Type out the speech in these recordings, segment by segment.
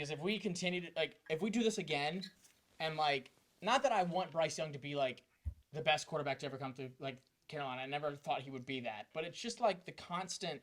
Because if we continue to if we do this again, and not that I want Bryce Young to be the best quarterback to ever come through Carolina. I never thought he would be that, but it's just the constant.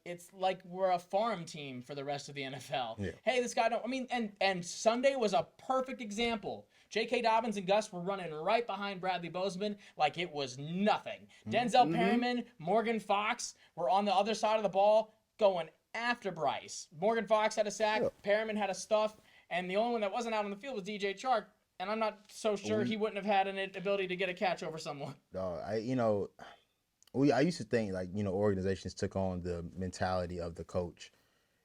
It's like we're a farm team for the rest of the NFL. Yeah. Hey, this guy don't. I mean, and Sunday was a perfect example. J.K. Dobbins and Gus were running right behind Bradley Bozeman like it was nothing. Denzel Perryman, Morgan Fox were on the other side of the ball going after Bryce. Morgan Fox had a sack. Yeah. Perryman had a stuff. And the only one that wasn't out on the field was DJ Chark. And I'm not so sure he wouldn't have had an ability to get a catch over someone. I used to think organizations took on the mentality of the coach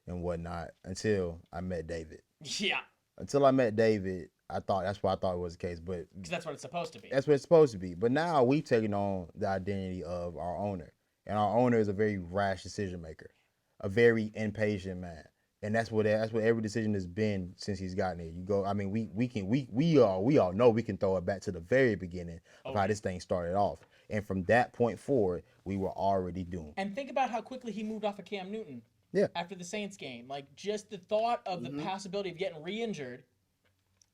and whatnot until I met David. Yeah. Until I met David, that's why I thought it was the case. But because that's what it's supposed to be. That's what it's supposed to be. But now we've taken on the identity of our owner, and our owner is a very rash decision maker, a very impatient man. And that's what every decision has been since he's gotten here. You go, I mean, we all know we can throw it back to the very beginning of how this thing started off. And from that point forward, we were already doomed. And think about how quickly he moved off of Cam Newton. Yeah. After the Saints game, just the thought of the possibility of getting re-injured,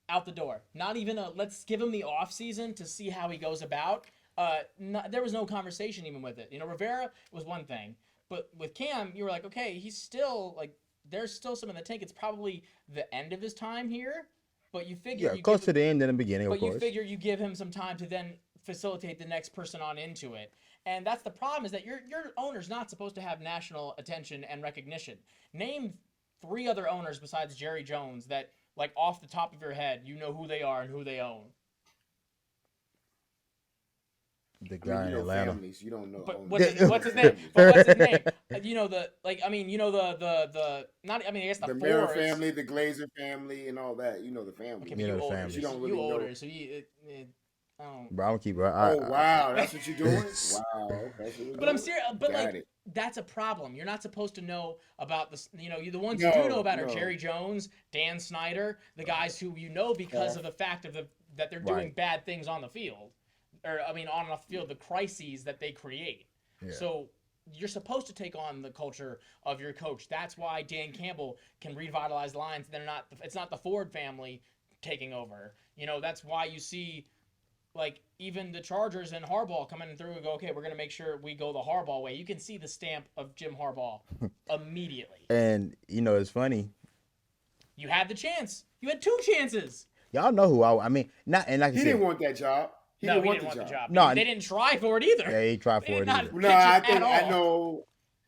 out the door. Not even let's give him the off season to see how he goes about. There was no conversation even with it. Rivera was one thing, but with Cam, you were like, okay, he's still there's still some in the tank. It's probably the end of his time here, but you figure close to the end and the beginning. Of course. You figure you give him some time to then facilitate the next person on into it. And that's the problem, is that your owner's not supposed to have national attention and recognition. Name 3 other owners besides Jerry Jones that, off the top of your head, you know who they are and who they own. The guy in Atlanta. Families, you don't know. But what's his name? But what's his name? I guess the Mara four family, the Glazer family, and all that. You know the family. Okay, you older. families. You don't really you know. older, so Bro, I'm gonna keep. Wow, that's what you're doing. Wow, okay. So But I'm serious. But Got it. that's a problem. You're not supposed to know about this. The ones you do know about are Jerry Jones, Dan Snyder, the guys who because of the fact that they're doing bad things on the field, or on the field, the crises that they create. Yeah. So you're supposed to take on the culture of your coach. That's why Dan Campbell can revitalize lines. It's not the Ford family taking over. That's why you see. Even the Chargers and Harbaugh coming through and go, okay, we're going to make sure we go the Harbaugh way. You can see the stamp of Jim Harbaugh immediately. And, it's funny. You had the chance. You had 2 chances. Y'all know who not, and like He didn't want that job. He didn't want the job. No, they didn't try for it either. Yeah, he tried for it either. No, I know.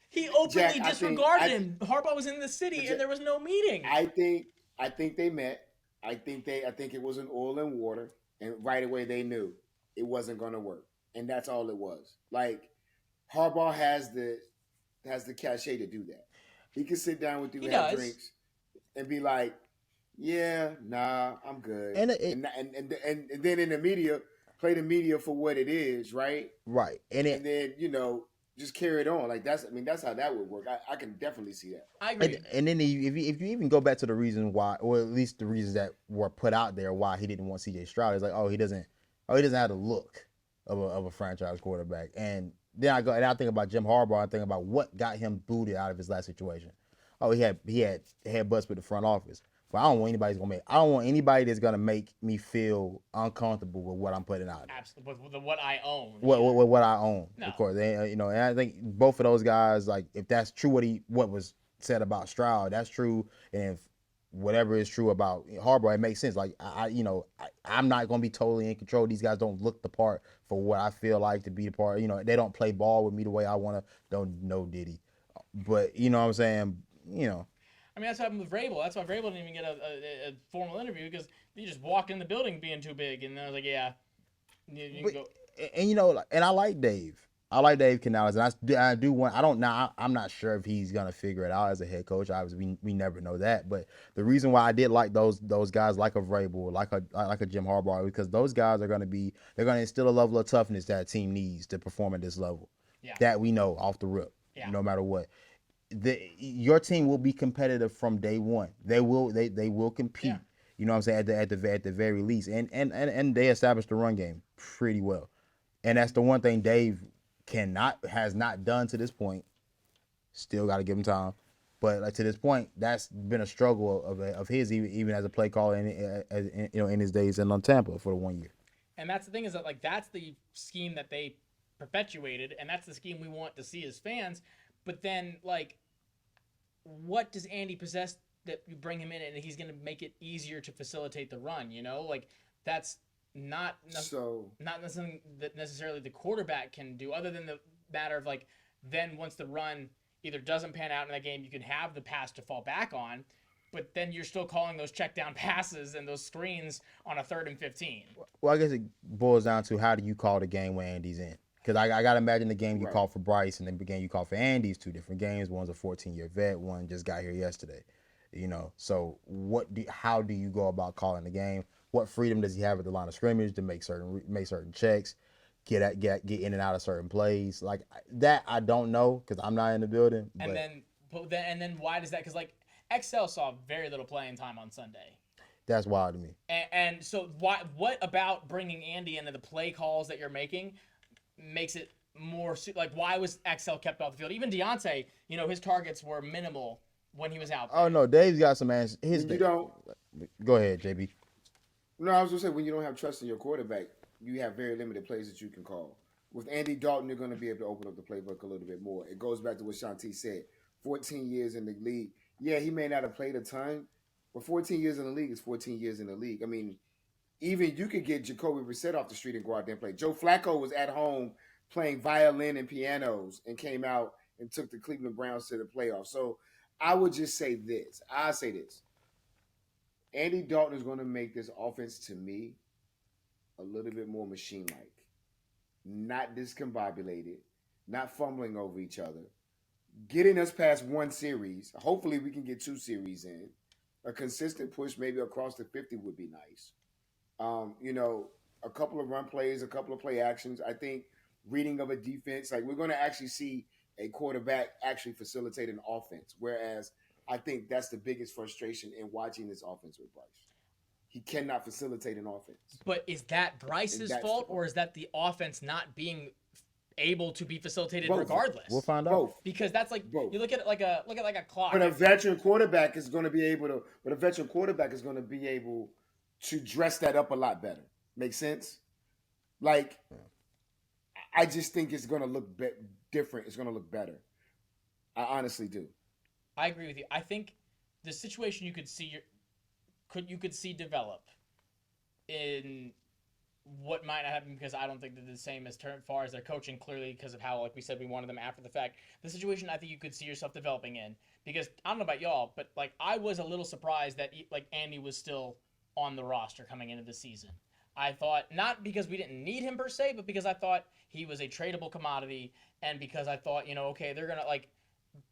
He openly Jack, disregarded him. Harbaugh was in the city and there was no meeting. I think they met. I think it was an oil and water. And right away they knew it wasn't going to work, and that's all it was. Harbaugh has the cachet to do that. He can sit down with you, have drinks, and be like, "Yeah, nah, I'm good." And then in the media, play the media for what it is, right? Right, and then just carry it on. That's how that would work. I can definitely see that. I agree. And then if you even go back to the reason why, or at least the reasons that were put out there why he didn't want C.J. Stroud, it's he doesn't have the look of a franchise quarterback. And then I think about Jim Harbaugh. I think about what got him booted out of his last situation. He had headbutts with the front office. But I don't want anybody that's gonna make me feel uncomfortable with what I'm putting out. Absolutely, with what I own. What I own, no. Of course. And I think both of those guys, if that's true, what was said about Stroud, that's true. And if whatever is true about Harbaugh, it makes sense. I'm not gonna be totally in control. These guys don't look the part for what I feel like to be the part. They don't play ball with me the way I wanna. Don't know Diddy, but you know what I'm saying. That's what happened with Vrabel. That's why Vrabel didn't even get a formal interview, because he just walked in the building being too big, and I was like, yeah, you can go. And I like Dave. I like Dave Canales, and I do want. I'm not sure if he's gonna figure it out as a head coach. Obviously, we never know that. But the reason why I did like those guys, like a Vrabel, like a Jim Harbaugh, because those guys they're gonna instill a level of toughness that a team needs to perform at this level. Yeah. That we know off the rip. Yeah. No matter what. Your team will be competitive from day one. They will compete. Yeah. You know what I'm saying, at the very least. And they established the run game pretty well. And that's the one thing Dave has not done to this point. Still got to give him time. But like to this point, that's been a struggle of his even as a play caller in his days in Tampa for the 1 year. And that's the thing is that like that's the scheme that they perpetuated, and that's the scheme we want to see as fans. But then like, what does Andy possess that you bring him in and he's going to make it easier to facilitate the run? You know, like that's not something that necessarily the quarterback can do, other than the matter of like then once the run either doesn't pan out in that game, you can have the pass to fall back on, but then you're still calling those check down passes and those screens on a 3rd and 15. Well, I guess it boils down to how do you call the game when Andy's in? Because I got to imagine the game you call for Bryce and then the game you call for Andy's 2 different games. One's a 14-year vet, one just got here yesterday. You know, so how do you go about calling the game? What freedom does he have at the line of scrimmage to make certain checks, get in and out of certain plays? Like that, I don't know because I'm not in the building. And then why does that? Because like XL saw very little playing time on Sunday. That's wild to me. And so what about bringing Andy into the play calls that you're making makes it more like why was XL kept off the field? Even Deontay, you know, his targets were minimal when he was out there. Oh no, Dave's got some answers. Go ahead, JB. No, I was gonna say when you don't have trust in your quarterback, you have very limited plays that you can call. With Andy Dalton, you're going to be able to open up the playbook a little bit more. It goes back to what Shanti said. 14 years in the league. Yeah, he may not have played a ton, but 14 years in the league is 14 years in the league. I mean, even you could get Jacoby Brissett off the street and go out there and play. Joe Flacco was at home playing violin and pianos and came out and took the Cleveland Browns to the playoffs. So I would just say this. I say this. Andy Dalton is going to make this offense, to me, a little bit more machine-like. Not discombobulated, not fumbling over each other, getting us past 1 series. Hopefully we can get 2 series in. A consistent push maybe across the 50 would be nice. You know, a couple of run plays, a couple of play actions. I think reading of a defense, like we're going to actually see a quarterback actually facilitate an offense, whereas I think that's the biggest frustration in watching this offense with Bryce. He cannot facilitate an offense. But is that Bryce's fault, or is that the offense not being able to be facilitated regardless? We'll find out. Both. Because that's like you look at it like a clock. But a veteran quarterback is going to be able to dress that up a lot better. Make sense? Like, I just think it's going to look different. It's going to look better. I honestly do. I agree with you. I think the situation you could see develop in what might not happen, because I don't think they're the same as far as their coaching, clearly because of how, like we said, we wanted them after the fact. The situation I think you could see yourself developing in, because I don't know about y'all, but like I was a little surprised that like Andy was still on the roster coming into the season. I thought, not because we didn't need him per se, but because I thought he was a tradable commodity, and because I thought, you know, okay, they're gonna like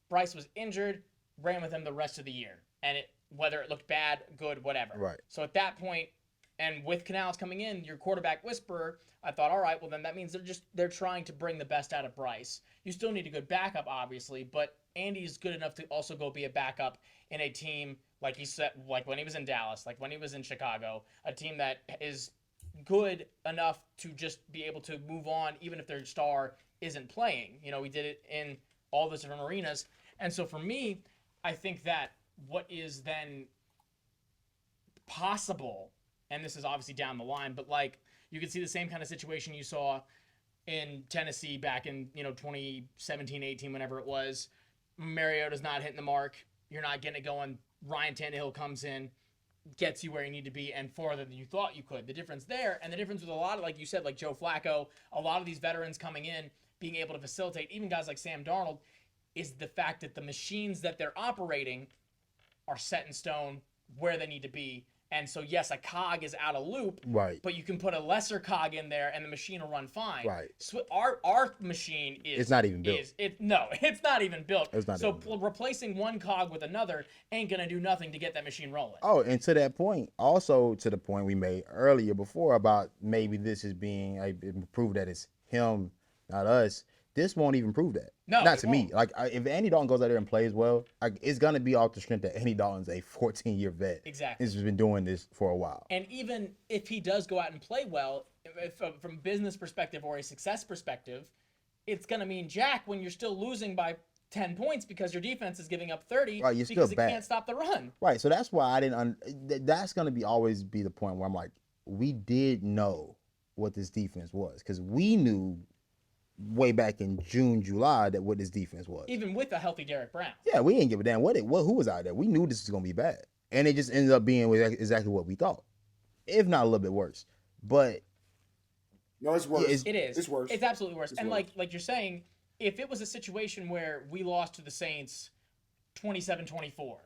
Bryce was injured, ran with him the rest of the year, and whether it looked bad, good, whatever. Right. So at that point, and with Canales coming in, your quarterback whisperer, I thought, all right, well then that means they're trying to bring the best out of Bryce. You still need a good backup, obviously, but Andy's good enough to also go be a backup in a team like he said, like when he was in Dallas, like when he was in Chicago, a team that is good enough to just be able to move on even if their star isn't playing. You know, we did it in all those different arenas. And so for me, I think that what is then possible, and this is obviously down the line, but like you could see the same kind of situation you saw in Tennessee back in, 2017, 18, whenever it was. Mariota's not hitting the mark. You're not getting it going. Ryan Tannehill comes in, gets you where you need to be, and farther than you thought you could. The difference there, and the difference with a lot of, like you said, like Joe Flacco, a lot of these veterans coming in, being able to facilitate, even guys like Sam Darnold, is the fact that the machines that they're operating are set in stone where they need to be. And so, yes, a cog is out of loop, right? But you can put a lesser cog in there, and the machine will run fine. Right. So our machine is it's not even built. It's not even built. Replacing one cog with another ain't gonna do nothing to get that machine rolling. Oh, and to that point, also to the point we made earlier before about maybe this is being prove that it's him, not us. This won't even prove that. No, not to me. Like if Andy Dalton goes out there and plays well, it's gonna be off the strength that Andy Dalton's a 14-year vet. Exactly. He's been doing this for a while. And even if he does go out and play well, from a business perspective or a success perspective, it's gonna mean jack when you're still losing by 10 points because your defense is giving up 30 Right, you're still because it bad. can't stop the run. Right, so that's why I didn't. That's gonna be always be the point where I'm like, we did know what this defense was because we knew way back in June, July that what this defense was. Even with a healthy Derek Brown. Yeah, we didn't give a damn who was out there. We knew this was gonna be bad, and it just ended up being exactly what we thought, if not a little bit worse. But No, it's worse. Yeah, It is. It's worse. It's absolutely worse. It's And worse. like you're saying, if it was a situation where we lost to the Saints 27-24,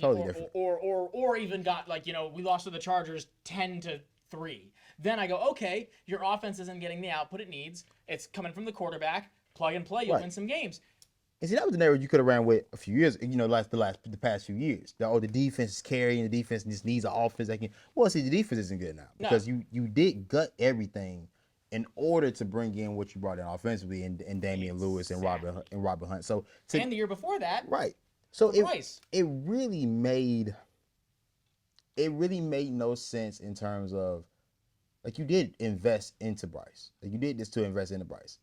Totally different. or even got we lost to the Chargers 10-3, then I go, okay, your offense isn't getting the output it needs. It's coming from the quarterback. Plug and play. You'll Right. win some games. and see, that was the narrative you could have ran with a few years, the past few years. The defense is carrying, the defense just needs an offense that can. Well, see, the defense isn't good now because you did gut everything in order to bring in what you brought in offensively and Damian Lewis and Robert Hunt. So And the year before that, right, so Bryce. it really made no sense in terms of like you did invest into Bryce, like you did this to invest into Bryce.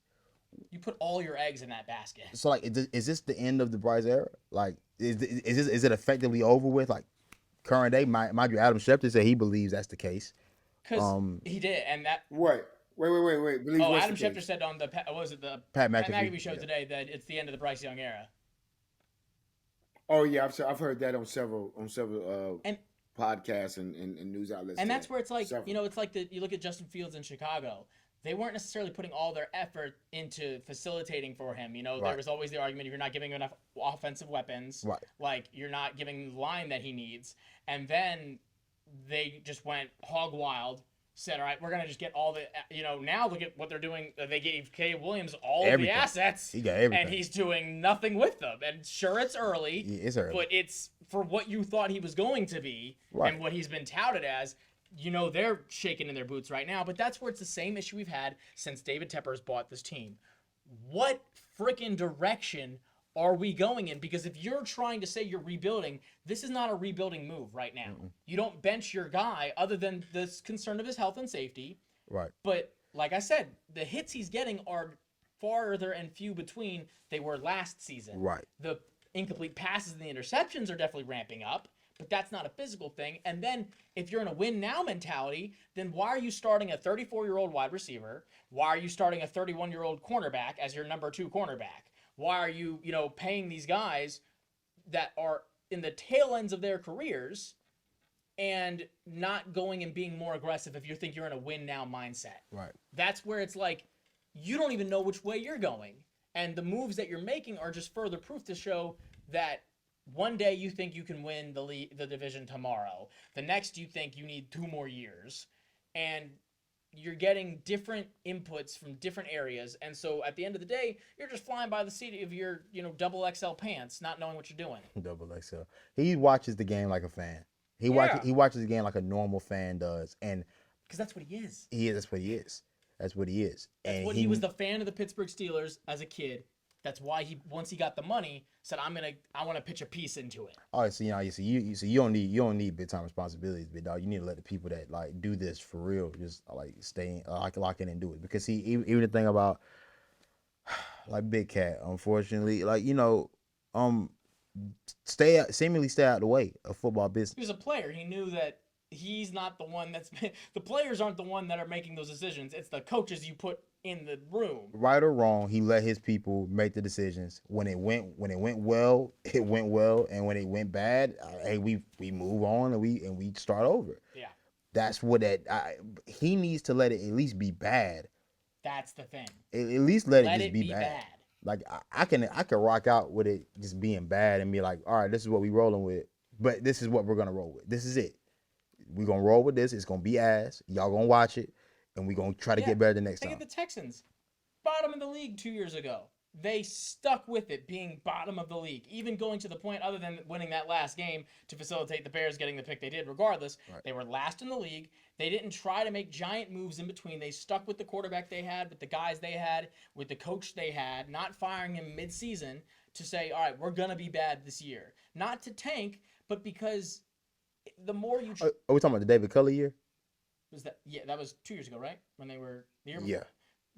You put all your eggs in that basket. So like, is this the end of the Bryce era? Like, is it effectively over with? Like, current day, mind you, Adam Schefter said he believes that's the case. Because he did, and that. Wait. Believe what's Adam the Schefter case? said on the the Pat McAfee show today that it's the end of the Bryce Young era. Oh yeah, I've heard that on several And podcasts and news outlets. And today. that's where it's like, Several. it's like you look at Justin Fields in Chicago. They weren't necessarily putting all their effort into facilitating for him. There Right. was always the argument if you're not giving him enough offensive weapons, Right. like you're not giving the line that he needs. And then they just went hog wild, said, all right, we're going to just get all the, now look at what they're doing. They gave Caleb Williams all of the Everything. assets. He got everything. And he's doing nothing with them. And sure, it's early. Yeah, it's early. But it's for what you thought he was going to be Right. and what he's been touted as. They're shaking in their boots right now, but that's where it's the same issue we've had since David Tepper has bought this team. What freaking direction are we going in? Because if you're trying to say you're rebuilding, this is not a rebuilding move right now. You don't bench your guy other than this concern of his health and safety. Right. But like I said, the hits he's getting are farther and few between they were last season. Right. The incomplete passes and the interceptions are definitely ramping up. But that's not a physical thing. And then if you're in a win now mentality, then why are you starting a 34-year-old wide receiver? Why are you starting a 31-year-old cornerback as your number 2 cornerback? Why are you, paying these guys that are in the tail ends of their careers and not going and being more aggressive if you think you're in a win now mindset? Right. That's where it's like you don't even know which way you're going. And the moves that you're making are just further proof to show that one day you think you can win the division tomorrow. The next you think you need 2 more years. And you're getting different inputs from different areas. And so at the end of the day, you're just flying by the seat of your, double XL pants, not knowing what you're doing. Double XL. He watches the game like a fan. He watches the game like a normal fan does. And Because that's what he is. that's what he is. That's what he is. That's what he was the fan of the Pittsburgh Steelers as a kid. That's why once he got the money, said I want to pitch a piece into it. All right, so you don't need big time responsibilities, big dog. You need to let the people that like do this for real just like stay lock in and do it. Because see, even the thing about like Big Cat, unfortunately, like seemingly stay out the way of football business. He was a player. He knew that he's not the one the players aren't the one that are making those decisions. It's the coaches you put in the room. Right or wrong, he let his people make the decisions. When it went well, it went well, and when it went bad, hey, we move on and we start over. Yeah, that's what he needs to let it at least be bad. That's the thing. At least let it just be bad. bad. Like I can rock out with it just being bad and be like, all right, this is what we rolling with, but this is what we're gonna roll with. This is it. We're gonna roll with this. It's gonna be ass. Y'all gonna watch it. And we're going to try to get better the next time. Think of the Texans. Bottom of the league 2 years ago. They stuck with it being bottom of the league. Even going to the point, other than winning that last game to facilitate the Bears getting the pick they did regardless, right. They were last in the league. They didn't try to make giant moves in between. They stuck with the quarterback they had, with the guys they had, with the coach they had, not firing him mid-season to say, all right, we're going to be bad this year. Not to tank, but because the more you... Are we talking about the David Culley year? Was that that was 2 years ago, right? When they were the year before.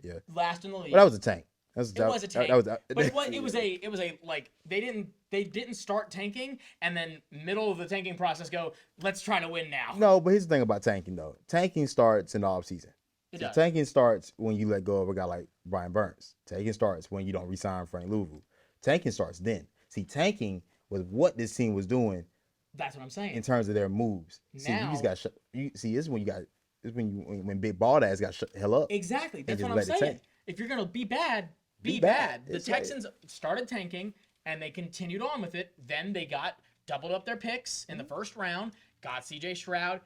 Yeah. Last in the league. Well, that was a tank. That's It was a tank, that but it was a like they didn't start tanking and then middle of the tanking process go, let's try to win now. No, but here's the thing about tanking though. Tanking starts in the off season. It So does. tanking starts when you let go of a guy like Brian Burns. Tanking starts when you don't re-sign Frank Louvu. Tanking starts then. See, tanking was what this team was doing That's what I'm saying. in terms of their moves. See, you just got shut. See, this is when you got. This is when Big Bald Ass got shut the hell up. Exactly. That's just what I'm let it saying. tank. If you're gonna be bad, Be be bad. bad. The It's like- Texans started tanking and they continued on with it. Then they doubled up their picks in the first round, got C.J. Stroud,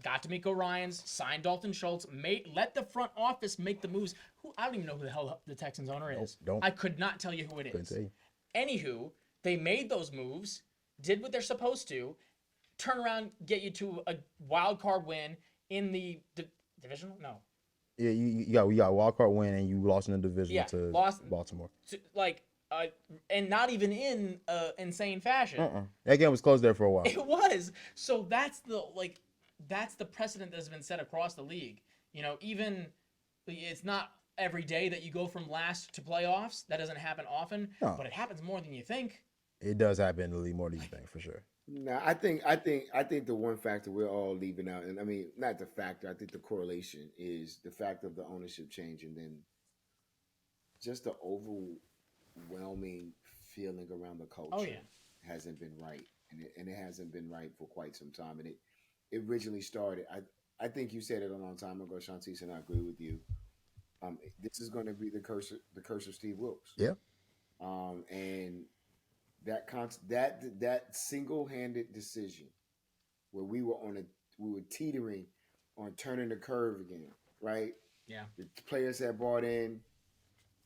got D'Amico Ryans, signed Dalton Schultz, let the front office make the moves. I don't even know who the hell the Texans owner is. Don't. I could not tell you who it is. Couldn't tell you. Anywho, they made those moves, did what they're supposed to, turn around, get you to a wild card win in the divisional. No, Yeah, you got a wild card win and you lost in the division Yeah, to lost- Baltimore. like, and not even in insane fashion. That game was closed there for a while. It was. So that's the precedent that's been set across the league. You know, even it's not every day that you go from last to playoffs. That doesn't happen often, No. but it happens more than you think. It does happen in the league more than you think, for sure. No, I think the one factor we're all leaving out, and I mean not the factor. I think the correlation is the fact of the ownership change, and then just the overwhelming feeling around the culture. Oh, yeah. Hasn't been right, and it hasn't been right for quite some time. And it originally started. I think you said it a long time ago, Shantice, and I agree with you. This is going to be the curse of Steve Wilkes. Yeah. And that single-handed decision where we were teetering on turning the curve again, right? Yeah. The players had bought in.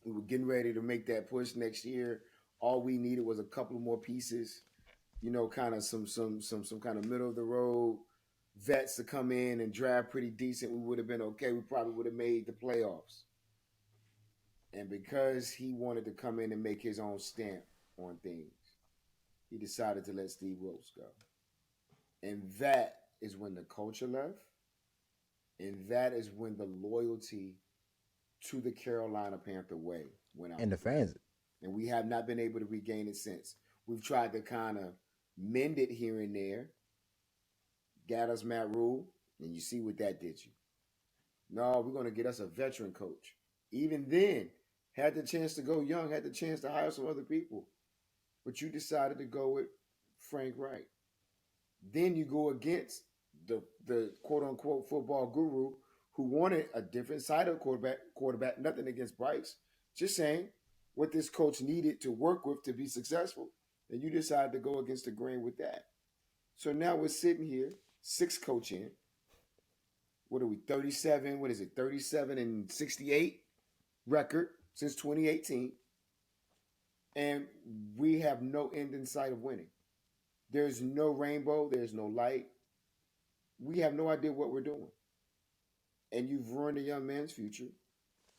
We were getting ready to make that push next year. All we needed was a couple more pieces, kind of some kind of middle of the road vets to come in and draft pretty decent. We would have been okay. We probably would have made the playoffs. And because he wanted to come in and make his own stamp on things, he decided to let Steve Wilkes go. And that is when the culture left. And that is when the loyalty to the Carolina Panther way went out. And the fans. And we have not been able to regain it since. We've tried to kind of mend it here and there. Got us Matt Rule, and you see what that did you. No, we're going to get us a veteran coach. Even then, had the chance to go young, had the chance to hire some other people. But you decided to go with Frank Reich. Then you go against the quote-unquote football guru who wanted a different side of quarterback. Nothing against Bryce. Just saying what this coach needed to work with to be successful. And you decided to go against the grain with that. So now we're sitting here, 6 coach in. What are we, 37? What is it, 37 and 68 record since 2018. And we have no end in sight of winning. There's no rainbow. There's no light. We have no idea what we're doing. And you've ruined a young man's future.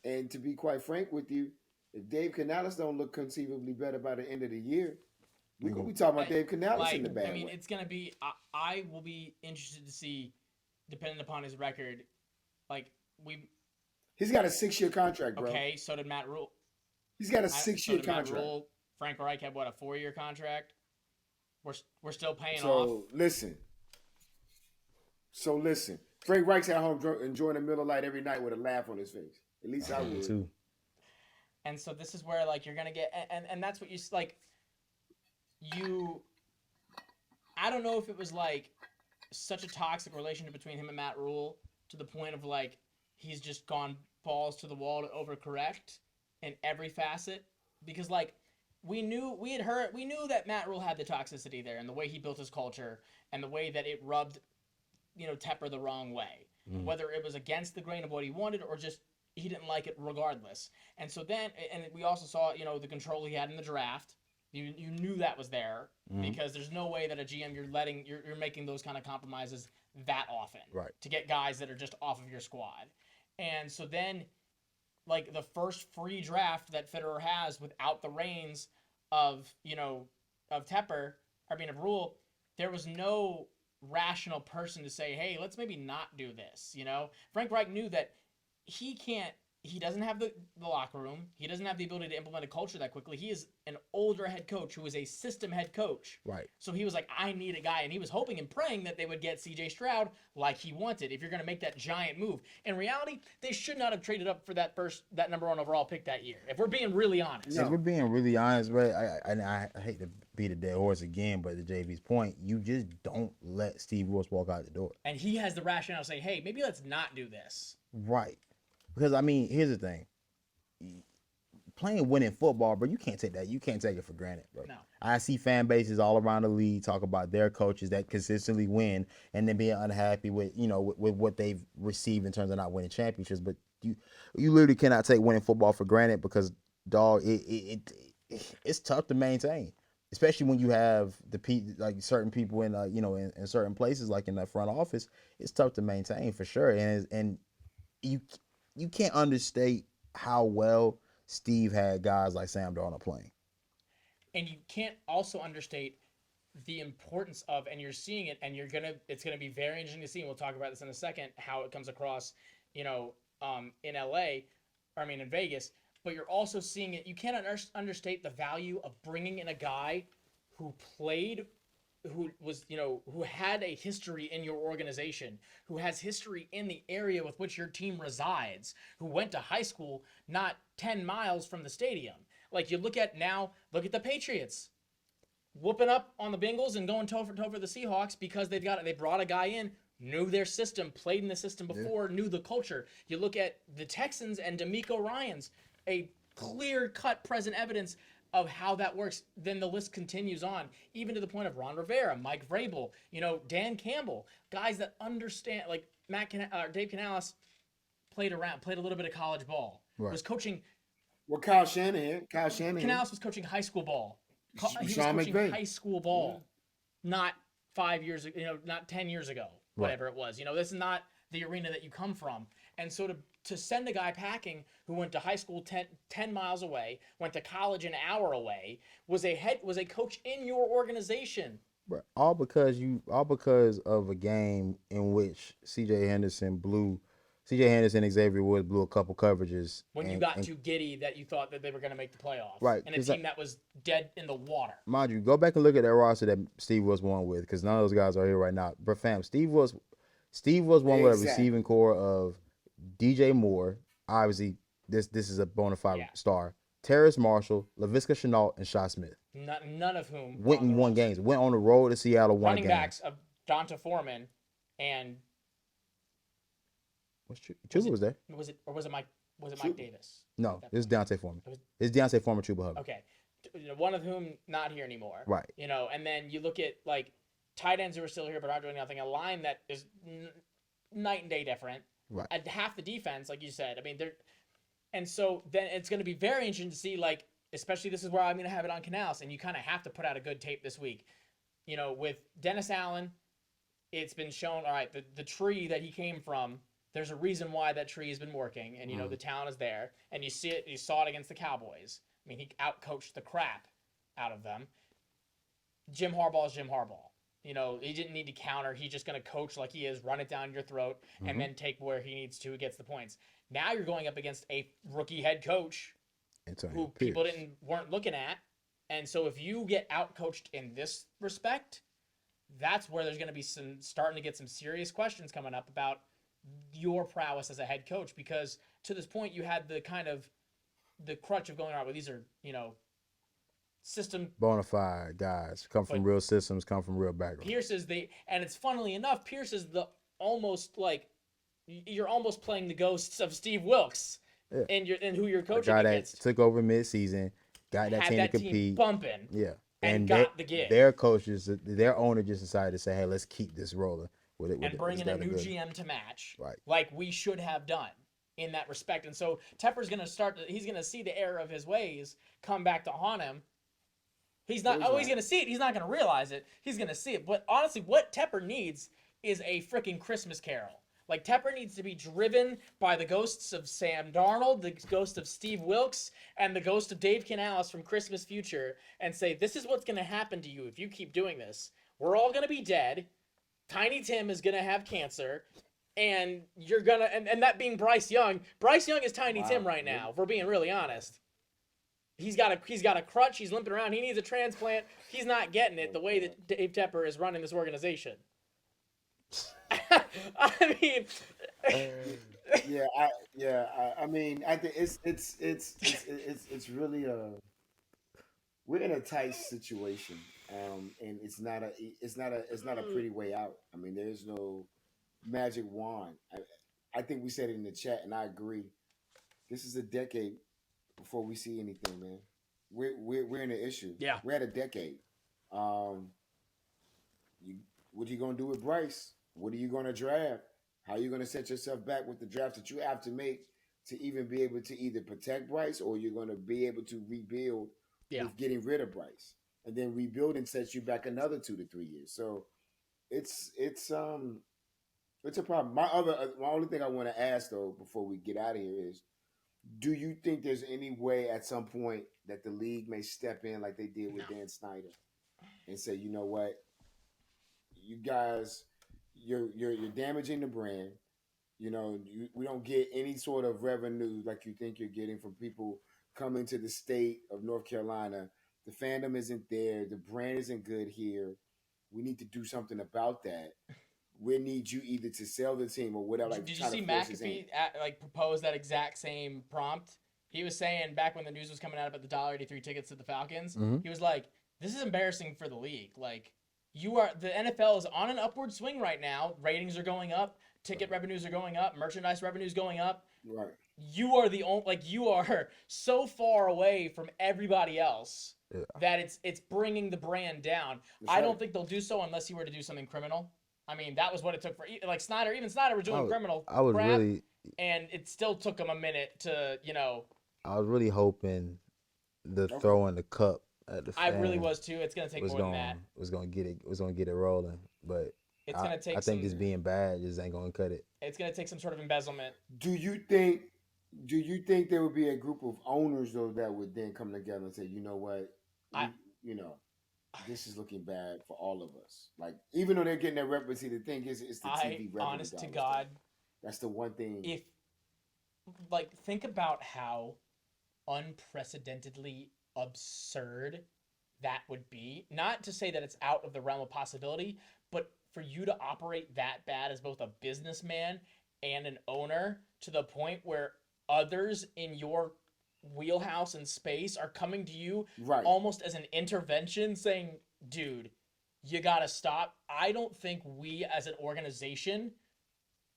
And to be quite frank with you, if Dave Canales don't look conceivably better by the end of the year, we're going to be talking about Dave Canales in the bad way. It's going to be – I will be interested to see, depending upon his record, He's got a 6-year contract, bro. Okay, so did Matt Rule. He's got a 6-year contract. Matt Rule, Frank Reich had, what, a 4-year contract? We're still paying off. So listen. Frank Reich's at home enjoying the Miller Lite every night with a laugh on his face. At least I would. Too. And so this is where, you're going to get – and that's what I don't know if it was, such a toxic relationship between him and Matt Rule to the point of, he's just gone balls to the wall to overcorrect in every facet. Because, we knew that Matt Rule had the toxicity there and the way he built his culture and the way that it rubbed, Tepper the wrong way. Whether it was against the grain of what he wanted or just he didn't like it regardless. And so then, and we also saw, the control he had in the draft. You knew that was there because there's no way that a GM you're making those kind of compromises that often to get guys that are just off of your squad. And so then, the first free draft that Federer has without the reins of Tepper, of Rule, there was no rational person to say, hey, let's maybe not do this. Frank Reich knew that he can't he doesn't have the locker room. He doesn't have the ability to implement a culture that quickly. He is an older head coach who is a system head coach. Right. So he was like, I need a guy. And he was hoping and praying that they would get C.J. Stroud like he wanted if you're going to make that giant move. In reality, they should not have traded up for that number 1 overall pick that year, if we're being really honest. If we're being really honest, right, I hate to beat a dead horse again, but to JV's point, you just don't let Steve Wilkes walk out the door. And he has the rationale to say, hey, maybe let's not do this. Right. Because, I mean, here's the thing. Playing winning football, bro, you can't take that. You can't take it for granted, bro. No. I see fan bases all around the league talk about their coaches that consistently win and then being unhappy with, with what they've received in terms of not winning championships. But you literally cannot take winning football for granted because, dog, it's tough to maintain, especially when you have certain people in in certain places like in that front office. It's tough to maintain for sure, and you can't understate how well Steve had guys like Sam Darnold playing. And you can't also understate the importance of, and you're seeing it, and it's gonna be very interesting to see, and we'll talk about this in a second, how it comes across, in in Vegas, but you're also seeing it, you can't understate the value of bringing in a guy who had a history in your organization, who has history in the area with which your team resides, who went to high school not 10 miles from the stadium. Like, you look at the Patriots whooping up on the Bengals and going toe for the Seahawks because they brought a guy in, knew their system, played in the system before, knew the culture. You look at the Texans and DeMeco Ryans, a clear-cut present evidence of how that works. Then the list continues on, even to the point of Ron Rivera, Mike Vrabel, Dan Campbell, guys that understand, like Dave Canales played a little bit of college ball, was coaching. Well, Kyle Shanahan. Canales was coaching high school ball. He was Sean coaching McVay. high school ball, not 5 years ago, not 10 years ago, whatever it was. This is not the arena that you come from. And so to send a guy packing who went to high school 10 miles away, went to college an hour away, was a coach in your organization. Right. All because of a game in which C.J. Henderson and Xavier Woods blew a couple coverages. When you got too giddy that you thought that they were going to make the playoffs. Right. And a team that was dead in the water. Mind you, go back and look at that roster that Steve Wilkes won with, because none of those guys are here right now. But fam, Steve Wilkes won with a receiving core of DJ Moore. Obviously, this is a bona fide star. Terrace Marshall, Laviska Shenault, and Shaw Smith. None of whom went and won games. Went on the road to Seattle, won running backs of Donta Foreman and Chuba was there. Was it Mike Davis? No, it was Deontay Foreman. It's Deontay Foreman, Chuba Hubbard. Okay. One of whom not here anymore. Right. And then you look at tight ends who are still here but aren't doing nothing. A line that is night and day different. Right. At half the defense, like you said. I mean, and so then it's going to be very interesting to see, especially this is where I'm going to have it on Canales, and you kind of have to put out a good tape this week. With Dennis Allen, it's been shown, all right, the tree that he came from, there's a reason why that tree has been working, and, the talent is there, and you saw it against the Cowboys. I mean, he outcoached the crap out of them. Jim Harbaugh is Jim Harbaugh. He didn't need to counter. He's just going to coach like he is, run it down your throat, and then take where he needs to, gets the points. Now you're going up against a rookie head coach who people weren't looking at. And so if you get outcoached in this respect, that's where there's going to be starting to get some serious questions coming up about your prowess as a head coach. Because to this point, you had the kind of the crutch of going, all right, well, these are, system bona fide guys, come from real systems, come from real backgrounds. Pierce is and it's funnily enough, Pierce is you're almost playing the ghosts of Steve Wilkes and who you're coaching against. That took over midseason, got that team to compete, team bumping, and got the gig. Their coaches, their owner just decided to say, hey, let's keep this rolling with it, and bring in a new GM to match, right? Like we should have done in that respect. And so Tepper's going to he's going to see the error of his ways come back to haunt him. He's not. He's going to see it. He's not going to realize it. He's going to see it. But honestly, what Tepper needs is a freaking Christmas Carol. Like, Tepper needs to be driven by the ghosts of Sam Darnold, the ghost of Steve Wilkes, and the ghost of Dave Canales from Christmas Future, and say, this is what's going to happen to you if you keep doing this. We're all going to be dead. Tiny Tim is going to have cancer. And you're gonna and that being Bryce Young. Bryce Young is Tiny Tim right Really? now, if we're being really honest. He's got a crutch, he's limping around, he needs a transplant. He's not getting it the way that Dave Tepper is running this organization. I mean I mean, I think it's really we're in a tight situation, and it's not a pretty way out. I mean, there's no magic wand. I think we said it in the chat, and I agree. This is a decade before we see anything, man. We're in an issue. Yeah. We're at a decade. Um, what are you gonna do with Bryce? What are you gonna draft? How are you gonna set yourself back with the draft that you have to make to even be able to either protect Bryce, or you're gonna be able to rebuild with getting rid of Bryce, and then rebuilding sets you back another 2 to 3 years. So it's a problem. My only thing I want to ask though before we get out of here is, do you think there's any way at some point that the league may step in like they did with Dan Snyder and say, you know what, you guys, you're damaging the brand. You know, we don't get any sort of revenue like you think you're getting from people coming to the state of North Carolina. The fandom isn't there. The brand isn't good here. We need to do something about that. We need you either to sell the team or whatever. Did you see McAfee propose that exact same prompt? He was saying back when the news was coming out about the $1.83 tickets to the Falcons, he was like, "This is embarrassing for the league. Like, the NFL is on an upward swing right now. Ratings are going up, ticket revenues are going up, merchandise revenues going up. Right. You are the only, you are so far away from everybody else that it's bringing the brand down. I don't think they'll do so unless he were to do something criminal. I mean, that was what it took for Snyder. Even Snyder was doing criminal crap, and it still took him a minute to, I was really hoping the throw in the cup at the. I really was too. It's gonna take more than that. Was gonna get it rolling, but it's gonna take. I think this being bad just ain't gonna cut it. It's gonna take some sort of embezzlement. Do you think there would be a group of owners though that would then come together and say, you know what, this is looking bad for all of us. Like, even though they're getting their revenue, see, the thing is, it's the TV revenue. Honest to God, that's the one thing. If think about how unprecedentedly absurd that would be. Not to say that it's out of the realm of possibility, but for you to operate that bad as both a businessman and an owner to the point where others in your wheelhouse and space are coming to you almost as an intervention saying, dude, you gotta stop. I don't think we as an organization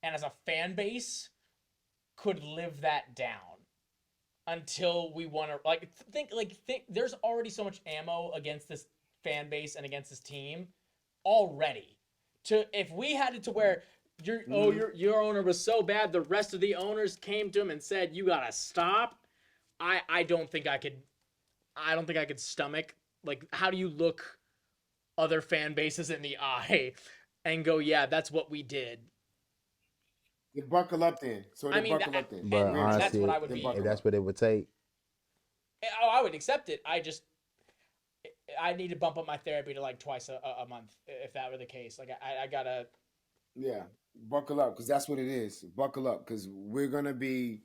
and as a fan base could live that down until we want to think there's already so much ammo against this fan base and against this team already. If we had it to where your owner was so bad the rest of the owners came to him and said, you gotta stop, I don't think I could stomach, how do you look other fan bases in the eye and go, yeah, that's what we did. They buckle up then. Buckle up then. But honestly, that's what I would be. If that's what it would take. Oh, I would accept it. I need to bump up my therapy to twice a month if that were the case. I gotta. Yeah, buckle up, because that's what it is. Buckle up, because we're gonna be.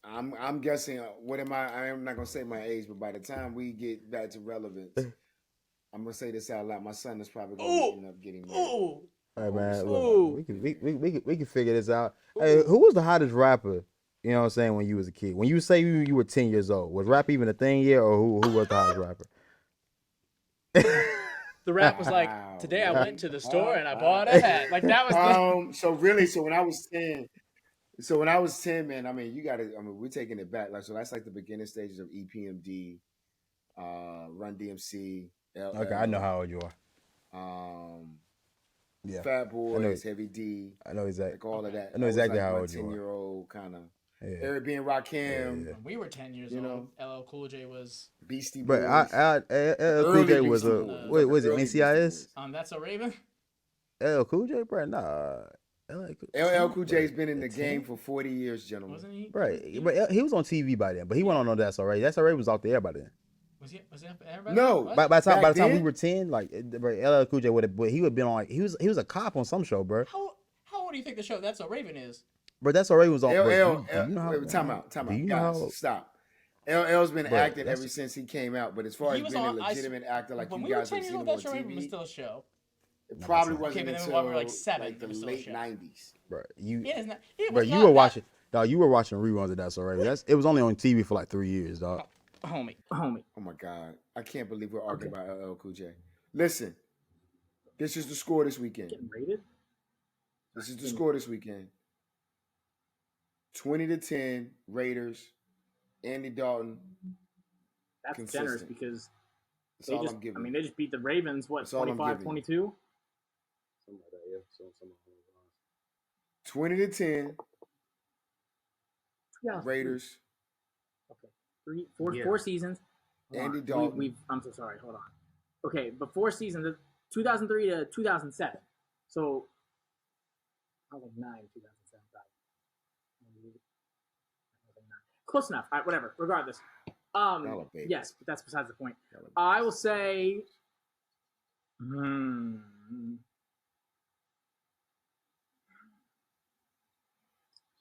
I'm guessing. What am I? I'm not gonna say my age, but by the time we get back to relevance, I'm gonna say this out loud. My son is probably gonna end up getting married. Ooh. All right, man. Look, we can figure this out. Hey, who was the hottest rapper? You know what I'm saying? When you was a kid, when you say you were 10 years old, was rap even a thing yet, or who was the hottest rapper? The rap was like, today I went to the store and I bought a hat. That was. So when I was 10, man, I mean, we're taking it back. So that's the beginning stages of EPMD, Run DMC. Okay, I know how old you are. Yeah. Fat Boys, Heavy D. I know exactly. All of that. I know exactly how old you are. 10-year-old kind of. Eric B. and Rakim. When we were 10 years old, LL Cool J was. Beastie Boys. But LL Cool J was was it NCIS? That's So Raven? LL Cool J, bro? Nah. LL Cool J's been in the game for 40 years, gentlemen. Wasn't he? Right. But he was on TV by then, but he went on That's Alright. That's Alright was out there by then. Was he everybody? No. By the time we were 10, LL Cool J he would have been on he was a cop on some show, bro. How what do you think the show That's So Raven is? But that's already was on. L, But L, you know how? wait, time out. Do you know Guys, how? stop. LL's been Bro, acting that's- ever since he came out, but as far He as was being a on- I s- legitimate actor like When you we were guys 10 have years seen old, him on That's So Raven was TV, still a show. it No, probably that's not. wasn't Okay, but then until when we were like 7, like it the was still a late show. 90s. Bro, you. Yeah, it's not. It Bro, was you not were that- watching. Dog, you were watching reruns of That's Alright. It was only on TV for like 3 years, dog. homie. Oh my God. I can't believe we're arguing about LL Cool J. Listen, this is the score this weekend. Getting rated? This is the score this weekend. 20-10 Raiders. Andy Dalton. That's Consistent. generous because That's they all just, I'm giving. I mean, they just beat the Ravens, what, That's all I'm 25, giving 22? Something like that, yeah. Some 20-10 Yeah. Raiders. Okay. Yeah. 4 seasons. Hold Andy on. Dalton. I'm so sorry. Hold on. Okay, but 4 seasons, 2003 to 2007. So, I was like 9, 2007. Close enough. All right, whatever. Regardless. Dollar baby. Yes, but that's besides the point. Dollar baby. I will say.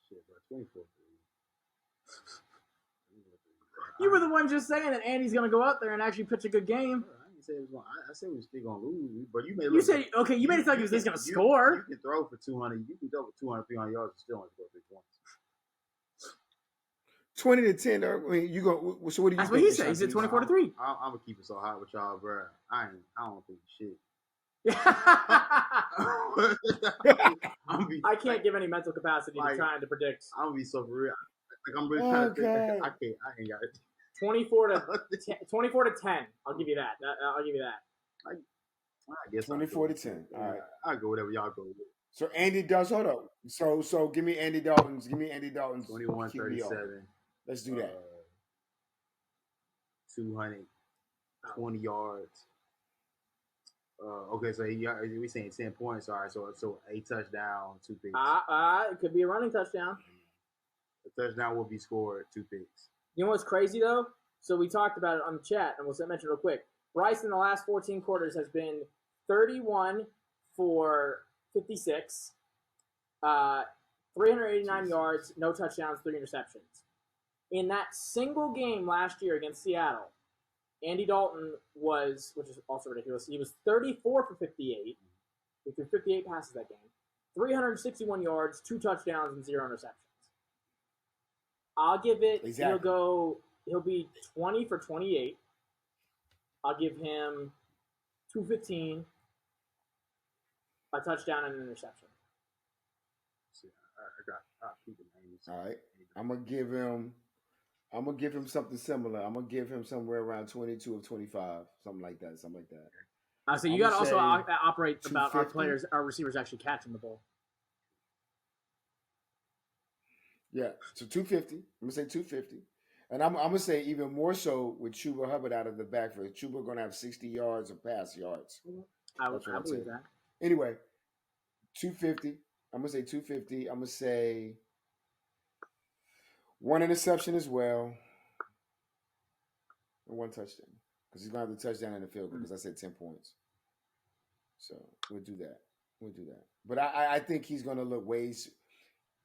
shit, bro. 24. You were the one just saying that Andy's going to go out there and actually pitch a good game. I didn't say it was going. I said we were still gonna lose, but you made. You said, okay, you made it sound like he was just going to score. You can throw for 200. You can throw for 200, 300 yards and still only score 3 points. 20-10. I mean, you go. So what do you That's think? what he said. He said 24 to 3. I'm gonna keep it so hot with y'all, bro. I don't think shit. I can't give any mental capacity to trying to predict. I'm gonna be so for real. Like I'm really trying to think. Okay. I ain't got it. 24 to 10. I'll give you that. I'll give you that. I guess 24-10. All right. I'll go whatever y'all go with. So Andy does. Hold up. So give me Andy Dalton's. 21, keep me off. 37. Let's do that. 220 yards. Okay, so we saying 10 points. All right, so 8 touchdowns, 2 picks. It could be a running touchdown. The touchdown will be scored, 2 picks. You know what's crazy though? So we talked about it on the chat, and we'll mention it real quick. Bryce in the last 14 quarters has been 31 for 56, 389 yards, no touchdowns, 3 interceptions. In that single game last year against Seattle, Andy Dalton was, which is also ridiculous, he was 34 for 58. He threw 58 passes that game, 361 yards, 2 touchdowns, and 0 interceptions. I'll give it. Exactly. He'll be 20 for 28. I'll give him 215, a touchdown and an interception. I'll keep the names. All right. I'm gonna give him something similar. I'm gonna give him somewhere around 22 of 25, something like that. So you got to also operate about our 250. players, our receivers actually catching the ball. Yeah. So 250. I'm gonna say 250, and I'm gonna say even more so with Chuba Hubbard out of the backfield. Chuba gonna have 60 yards of pass yards. I That's what I'm believe saying. that. Anyway, 250. I'm gonna say 250. I'm gonna say 1 interception as well, and 1 touchdown because he's gonna have the touchdown and the field goal because I said 10 points. So we'll do that. But I think he's gonna look ways.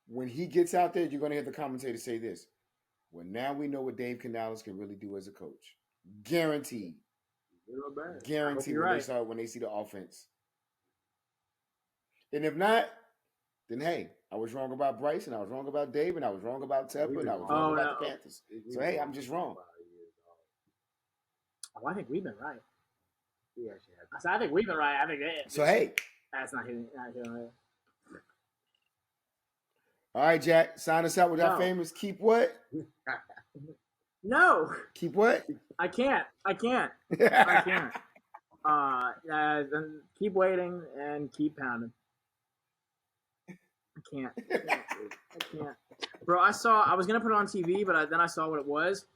When he gets out there, you're gonna hear the commentator say this. Well, now we know what Dave Canales can really do as a coach. Guaranteed. Guaranteed when they see the offense. And if not, then hey, I was wrong about Bryce, and I was wrong about Dave, and I was wrong about Tepper, and I was wrong about the Panthers. So hey, I'm just wrong. Oh, I think we've been right. We actually have. I think we've been right. I think So hey. That's not hitting it. All right, Jack, sign us out with our No. famous keep what? No, Keep what? I can't. Then keep waiting and keep pounding. I can't. Bro, I was gonna put it on TV, but then I saw what it was.